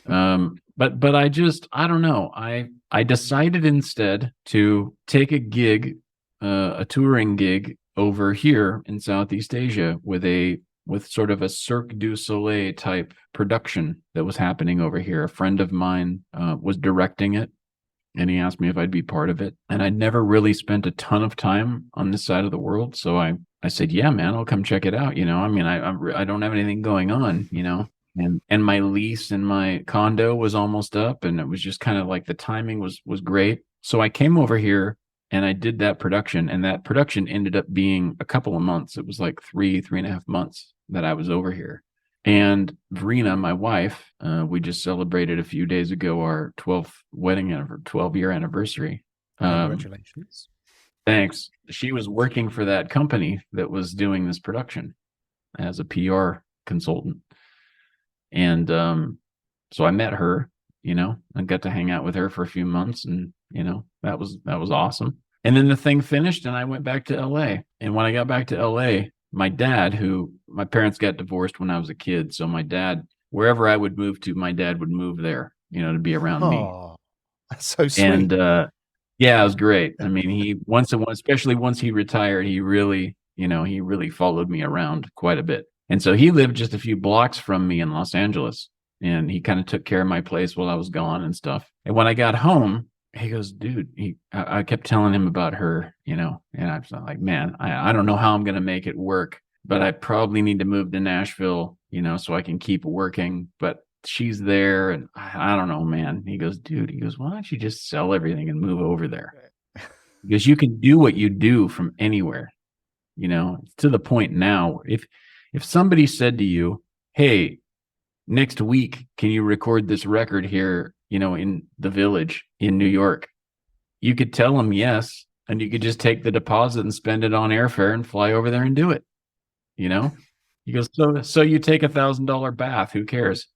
But I don't know. I decided instead to take a gig, a touring gig over here in Southeast Asia with sort of a Cirque du Soleil type production that was happening over here. A friend of mine was directing it, and he asked me if I'd be part of it. And I'd never really spent a ton of time on this side of the world. So I said, yeah, man, I'll come check it out. I don't have anything going on, and my lease in my condo was almost up, and it was just kind of like the timing was great. So I came over here and I did that production, and that production ended up being a couple of months. It was like 3.5 months that I was over here. And Verena, my wife, we just celebrated a few days ago our 12-year anniversary. Congratulations. Thanks. She was working for that company that was doing this production as a PR consultant. And so I met her, and got to hang out with her for a few months, and that was awesome. And then the thing finished, and I went back to LA. And when I got back to LA, my parents got divorced when I was a kid, so my dad, wherever I would move to, my dad would move there, to be around me. Oh, that's so sweet. And yeah, it was great. I mean, he especially once he retired, he really followed me around quite a bit. And so he lived just a few blocks from me in Los Angeles, and he kind of took care of my place while I was gone and stuff. And when I got home, he goes, dude, I kept telling him about her, and I was like, man, I don't know how I'm going to make it work, but I probably need to move to Nashville, so I can keep working. But she's there, and I don't know, man. He goes, why don't you just sell everything and move over there? Because you can do what you do from anywhere, to the point now. If somebody said to you, hey, next week, can you record this record here, in the Village in New York? You could tell them yes, and you could just take the deposit and spend it on airfare and fly over there and do it. He goes, so you take $1,000 bath, who cares?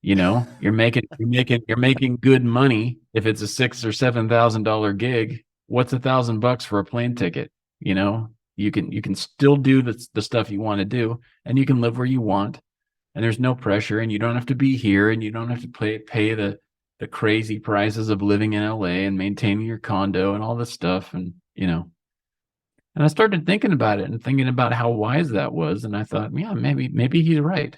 You're making good money. If it's a $6,000 or $7,000 gig, what's $1,000 for a plane ticket? You can still do the stuff you want to do, and you can live where you want, and there's no pressure, and you don't have to be here, and you don't have to pay the crazy prices of living in LA and maintaining your condo and all this stuff. And and I started thinking about it and thinking about how wise that was, and I thought, yeah, maybe he's right.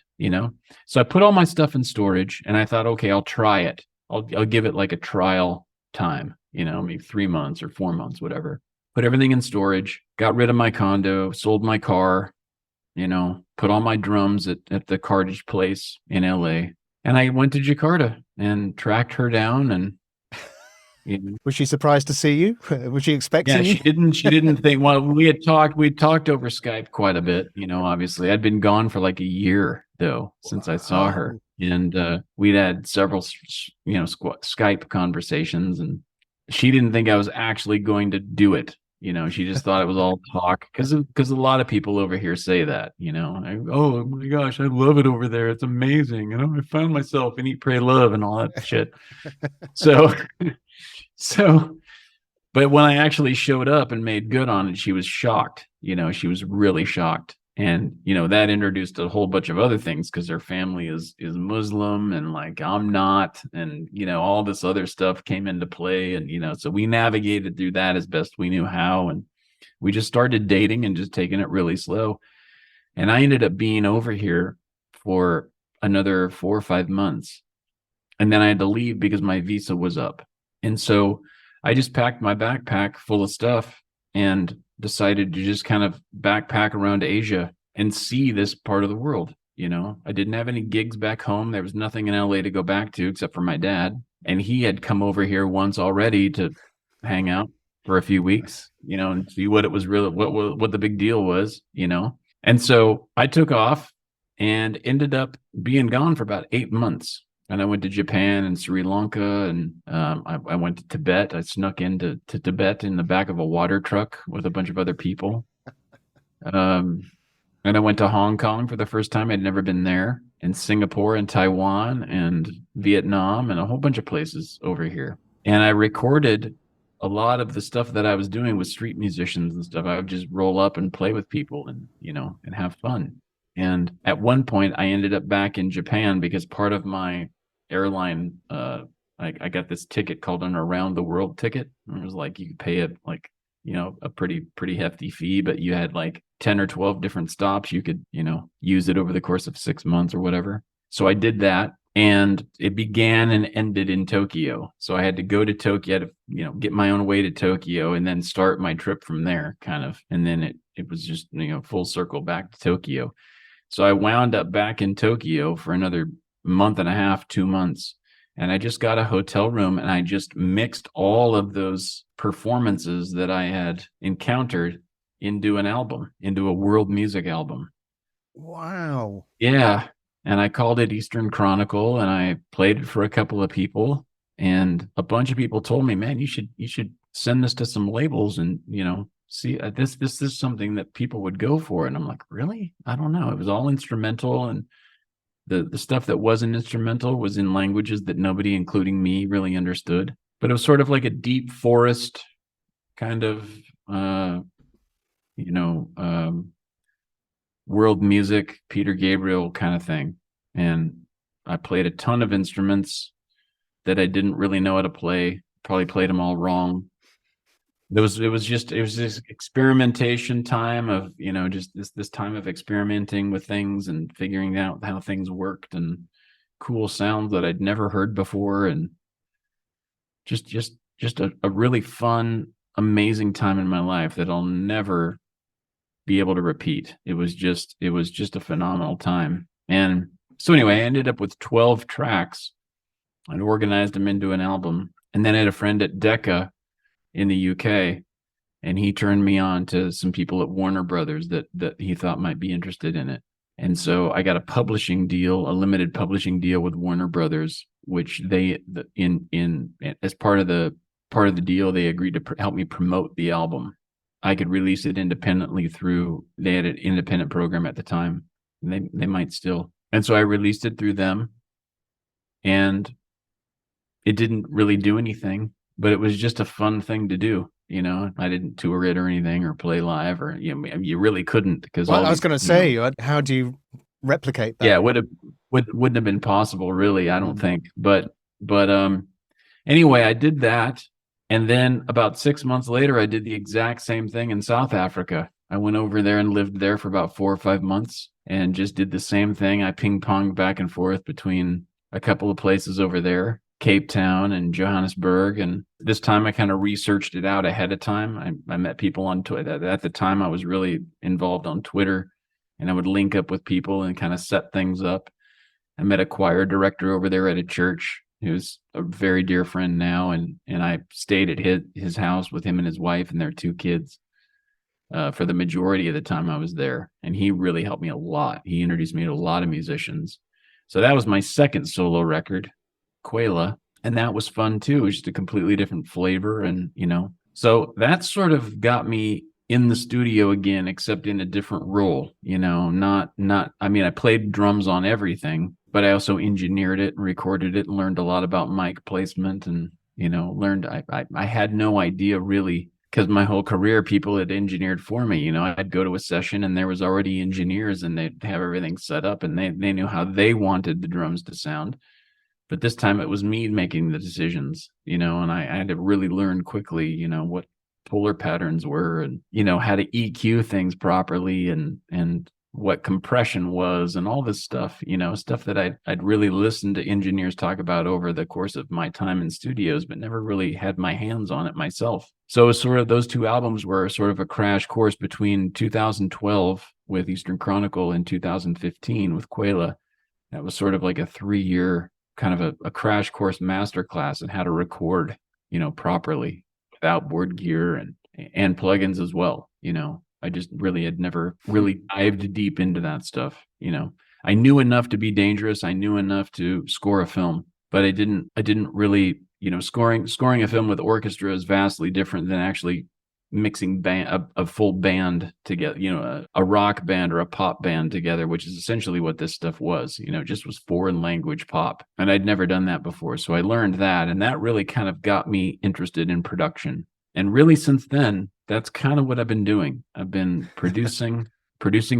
So I put all my stuff in storage, and I thought, okay, I'll try it. I'll give it like a trial time, maybe 3 months or 4 months, whatever. Put everything in storage, got rid of my condo, sold my car, put all my drums at the cartage place in LA. And I went to Jakarta and tracked her down. And was she surprised to see you? Was she expecting you? She didn't think, well, we'd talked over Skype quite a bit, obviously. I'd been gone for like a year though, since I saw her. And we'd had several, Skype conversations, and she didn't think I was actually going to do it. She just thought it was all talk, because a lot of people over here say that, oh my gosh, I love it over there. It's amazing. I found myself in Eat, Pray, Love and all that shit. So, but when I actually showed up and made good on it, she was shocked. She was really shocked. And, that introduced a whole bunch of other things, because her family is Muslim, and like I'm not, and, all this other stuff came into play. And, so we navigated through that as best we knew how. And we just started dating and just taking it really slow. And I ended up being over here for another 4 or 5 months. And then I had to leave because my visa was up. And so I just packed my backpack full of stuff and decided to just kind of backpack around Asia and see this part of the world. I didn't have any gigs back home. There was nothing in LA to go back to except for my dad. And he had come over here once already to hang out. for a few weeks, and see what it was really, what the big deal was, And so I took off and ended up being gone for about 8 months. And I went to Japan and Sri Lanka, and I went to Tibet. I snuck into Tibet in the back of a water truck with a bunch of other people. And I went to Hong Kong for the first time. I'd never been there, and Singapore and Taiwan and Vietnam and a whole bunch of places over here. And I recorded a lot of the stuff that I was doing with street musicians and stuff. I would just roll up and play with people and, and have fun. And at one point I ended up back in Japan because part of my airline, I got this ticket called an around the world ticket. And it was like, you could pay a pretty hefty fee, but you had like 10 or 12 different stops. You could, use it over the course of 6 months or whatever. So I did that, and it began and ended in Tokyo. So I had to go to Tokyo to, get my own way to Tokyo and then start my trip from there kind of. And then it was just, full circle back to Tokyo. So I wound up back in Tokyo for another month and a half, 2 months. And I just got a hotel room, and I just mixed all of those performances that I had encountered into an album, into a world music album. Wow. Yeah. And I called it Eastern Chronicle, and I played it for a couple of people, and a bunch of people told me, man, you should send this to some labels and, see, this is something that people would go for. And I'm like, really? I don't know. It was all instrumental, and the stuff that wasn't instrumental was in languages that nobody, including me, really understood. But it was sort of like a deep forest kind of, world music, Peter Gabriel kind of thing. And I played a ton of instruments that I didn't really know how to play. Probably played them all wrong. It was this experimentation time of, just this time of experimenting with things and figuring out how things worked, and cool sounds that I'd never heard before, and just a really fun, amazing time in my life that I'll never be able to repeat. It was just a phenomenal time. And so anyway, I ended up with 12 tracks and organized them into an album. And then I had a friend at Decca in the UK, and he turned me on to some people at Warner Brothers that he thought might be interested in it. And so I got a limited publishing deal with Warner Brothers, which they, as part of the deal, they agreed to help me promote the album. I could release it independently they had an independent program at the time. And they might still. And so I released it through them, and it didn't really do anything, but it was just a fun thing to do. I didn't tour it or anything or play live, or, you really couldn't, because I was going to say, how do you replicate that? Yeah, wouldn't have been possible, really, I don't think. But anyway, I did that. And then about 6 months later, I did the exact same thing in South Africa. I went over there and lived there for about 4 or 5 months and just did the same thing. I ping-ponged back and forth between a couple of places over there, Cape Town and Johannesburg. And this time I kind of researched it out ahead of time. I met people on Twitter. At the time, I was really involved on Twitter, and I would link up with people and kind of set things up. I met a choir director over there at a church. He was a very dear friend now, and I stayed at his house with him and his wife and their 2 kids for the majority of the time I was there. And he really helped me a lot. He introduced me to a lot of musicians. So that was my second solo record, Quela, and that was fun too. It was just a completely different flavor, and so that sort of got me in the studio again, except in a different role. I played drums on everything, but I also engineered it and recorded it and learned a lot about mic placement, and I had no idea really, because my whole career people had engineered for me. I'd go to a session and there was already engineers, and they'd have everything set up, and they knew how they wanted the drums to sound. But this time it was me making the decisions, and I had to really learn quickly, what polar patterns were, and, how to EQ things properly, and what compression was, and all this stuff, stuff that I'd really listened to engineers talk about over the course of my time in studios, but never really had my hands on it myself. So it was sort of, those 2 albums were sort of a crash course between 2012 with Eastern Chronicle and 2015 with Quela. That was sort of like a 3-year kind of a crash course masterclass in how to record, properly. outboard gear and plugins as well. I just really had never really dived deep into that stuff. I knew enough to be dangerous. I knew enough to score a film, but I didn't really, scoring a film with orchestra is vastly different than actually mixing a full band together, a rock band or a pop band together, which is essentially what this stuff was. It just was foreign language pop. And I'd never done that before. So I learned that, and that really kind of got me interested in production. And really since then, that's kind of what I've been doing. I've been producing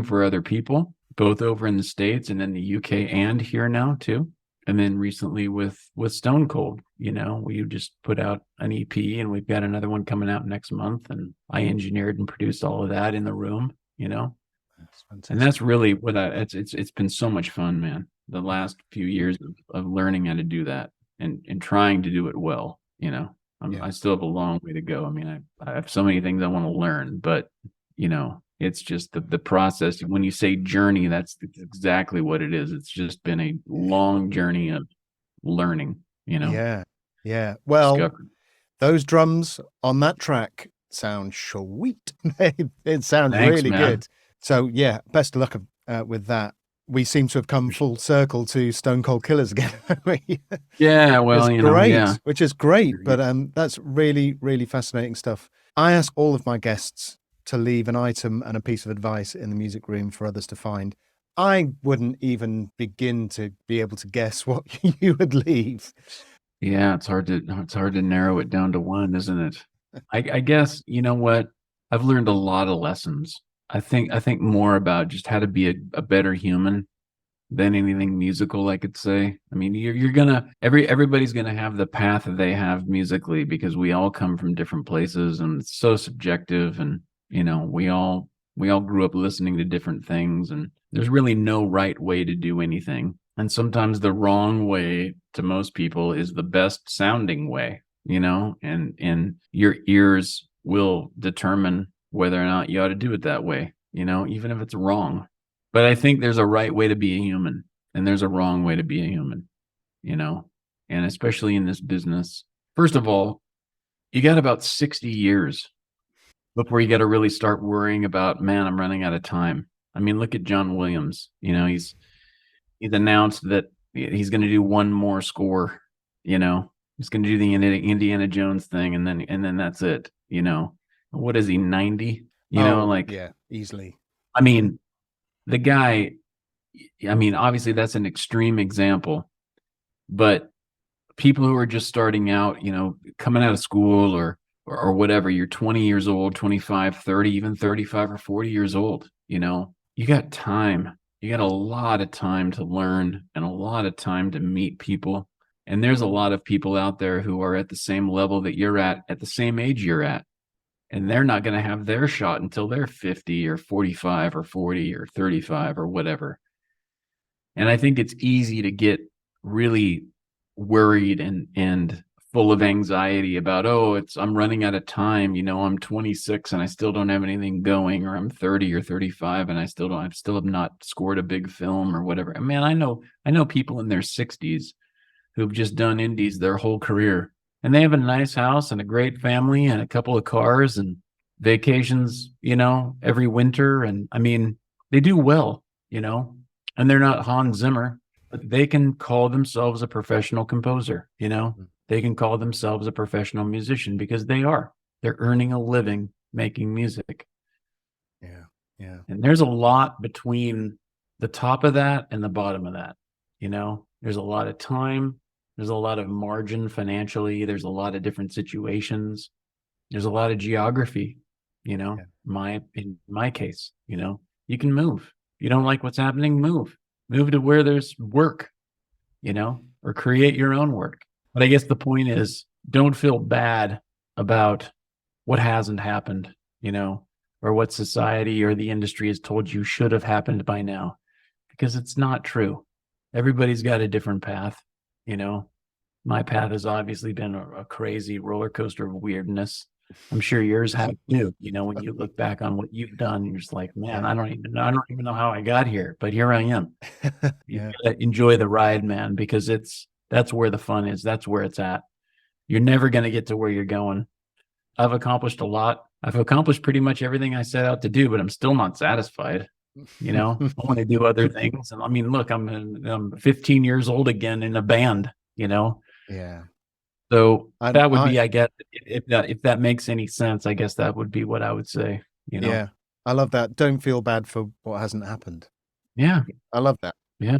for other people, both over in the States and in the UK and here now too. And then recently with Stone Cold, we just put out an EP, and we've got another one coming out next month. And I engineered and produced all of that in the room, That's fantastic. and that's really what it's been so much fun, man. The last few years of learning how to do that and trying to do it well, I still have a long way to go. I mean, I have so many things I want to learn, but it's just the process. When you say journey, that's exactly what it is. It's just been a long journey of learning, Yeah. Well, discovery. those drums on that track sound sweet. It sounds Thanks, really man. good. So yeah, best of luck with that. We seem to have come full circle to Stone Cold Killers again. Yeah, well, It's great, yeah. which is great. But that's really, really fascinating stuff. I ask all of my guests to leave an item and a piece of advice in the music room for others to find. I wouldn't even begin to be able to guess what you would leave. Yeah, it's hard to narrow it down to one, isn't it? I guess, you know what? I've learned a lot of lessons. I think more about just how to be a better human than anything musical, I could say. I mean, everybody's gonna have the path that they have musically, because we all come from different places, and it's so subjective. And we all grew up listening to different things, and there's really no right way to do anything. And sometimes the wrong way to most people is the best sounding way, and your ears will determine whether or not you ought to do it that way, even if it's wrong. But I think there's a right way to be a human, and there's a wrong way to be a human, and especially in this business. First of all, you got about 60 years before you got to really start worrying about, man, I'm running out of time. I mean, look at John Williams. He's announced that he's going to do one more score. He's going to do the Indiana Jones thing, and then that's it. What is he, 90? Yeah, easily. I mean, the guy. I mean, obviously that's an extreme example, but people who are just starting out, coming out of school or whatever, you're 20 years old, 25, 30, even 35 or 40 years old, you got time. You got a lot of time to learn and a lot of time to meet people. And there's a lot of people out there who are at the same level that you're at the same age you're at. And they're not going to have their shot until they're 50 or 45 or 40 or 35 or whatever. And I think it's easy to get really worried and full of anxiety about, I'm running out of time. I'm 26 and I still don't have anything going, or I'm 30 or 35 and I still have not scored a big film or whatever. Man, I know people in their 60s who've just done indies their whole career, and they have a nice house and a great family and a couple of cars and vacations, every winter. And I mean, they do well, and they're not Hans Zimmer, but they can call themselves a professional composer, They can call themselves a professional musician, because they're earning a living making music. Yeah. And there's a lot between the top of that and the bottom of that. There's a lot of time. There's a lot of margin financially. There's a lot of different situations. There's a lot of geography, in my case, you can move. You don't like what's happening, move to where there's work, or create your own work. But I guess the point is, don't feel bad about what hasn't happened, or what society or the industry has told you should have happened by now, because it's not true. Everybody's got a different path. My path has obviously been a crazy roller coaster of weirdness. I'm sure yours have too. When you look back on what you've done, you're just like, man, I don't even know how I got here, but here I am. You gotta enjoy the ride, man, because that's where the fun is. That's where it's at. You're never going to get to where you're going I've accomplished a lot. I've accomplished pretty much everything I set out to do, but I'm still not satisfied. I want to do other things. And I mean, look, I'm 15 years old again in a band, Yeah. So that would be, I guess, if that makes any sense, I guess that would be what I would say, Yeah. I love that. Don't feel bad for what hasn't happened. Yeah. I love that. Yeah.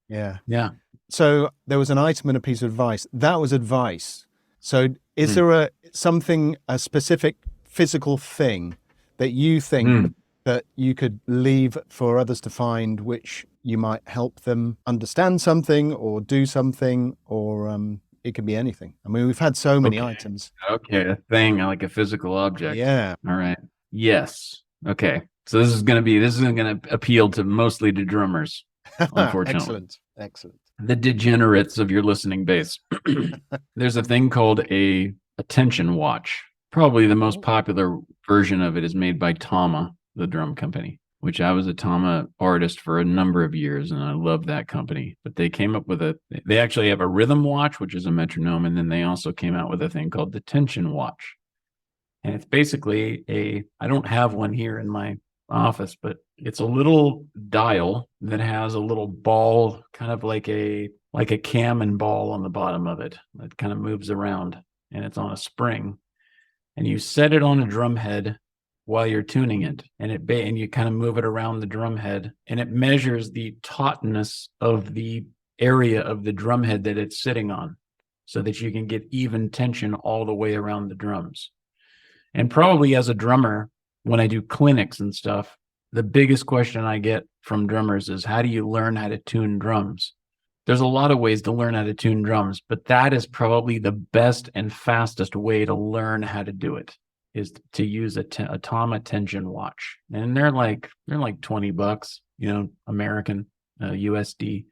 Yeah. Yeah. So there was an item and a piece of advice. That was advice. So is there a specific physical thing that you think that you could leave for others to find, which you might help them understand something or do something, or it can be anything? I mean, we've had so many items. Okay, a thing, like a physical object. Yeah. All right. Yes. Okay. So this is going to appeal to mostly to drummers, unfortunately. Excellent. The degenerates of your listening base. There's a thing called a tension watch. Probably the most popular version of it is made by Tama, the drum company, which I was a Tama artist for a number of years, and I love that company. But they came up with they actually have a rhythm watch, which is a metronome, and then they also came out with a thing called the tension watch. And it's basically I don't have one here in my office, but it's a little dial that has a little ball, kind of like a cam ball on the bottom of it that kind of moves around, and it's on a spring, and you set it on a drum head while you're tuning it, and you kind of move it around the drum head, and it measures the tautness of the area of the drum head that it's sitting on, so that you can get even tension all the way around the drums. And probably as a drummer, when I do clinics and stuff, the biggest question I get from drummers is, how do you learn how to tune drums? There's a lot of ways to learn how to tune drums, but that is probably the best and fastest way to learn how to do it, is to use a Tama tension watch. And they're like $20, American, USD.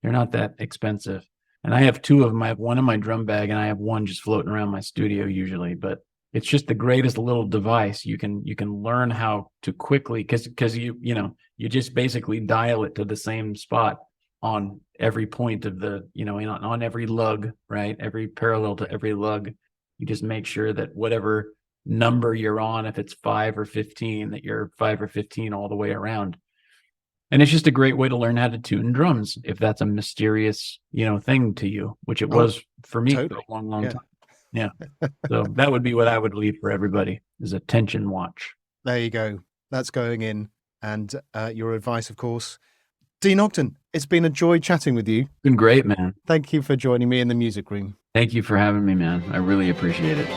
They're not that expensive. And I have two of them. I have one in my drum bag, and I have one just floating around my studio usually, but it's just the greatest little device. You can learn how to quickly, because you just basically dial it to the same spot on every point of the, on every lug, right? Every parallel to every lug. You just make sure that whatever number you're on, if it's 5 or 15, that you're 5 or 15 all the way around. And it's just a great way to learn how to tune drums, if that's a mysterious, thing to you, which it was for me for a long time. Yeah. So that would be what I would leave for everybody, is a tension watch. There you go. That's going in. And your advice, of course. Deane Ogden, it's been a joy chatting with you. Been great, man. Thank you for joining me in the music room. Thank you for having me, man. I really appreciate it.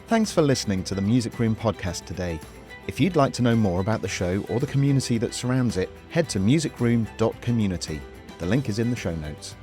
Thanks for listening to the Music Room podcast today. If you'd like to know more about the show or the community that surrounds it, head to musicroom.community. The link is in the show notes.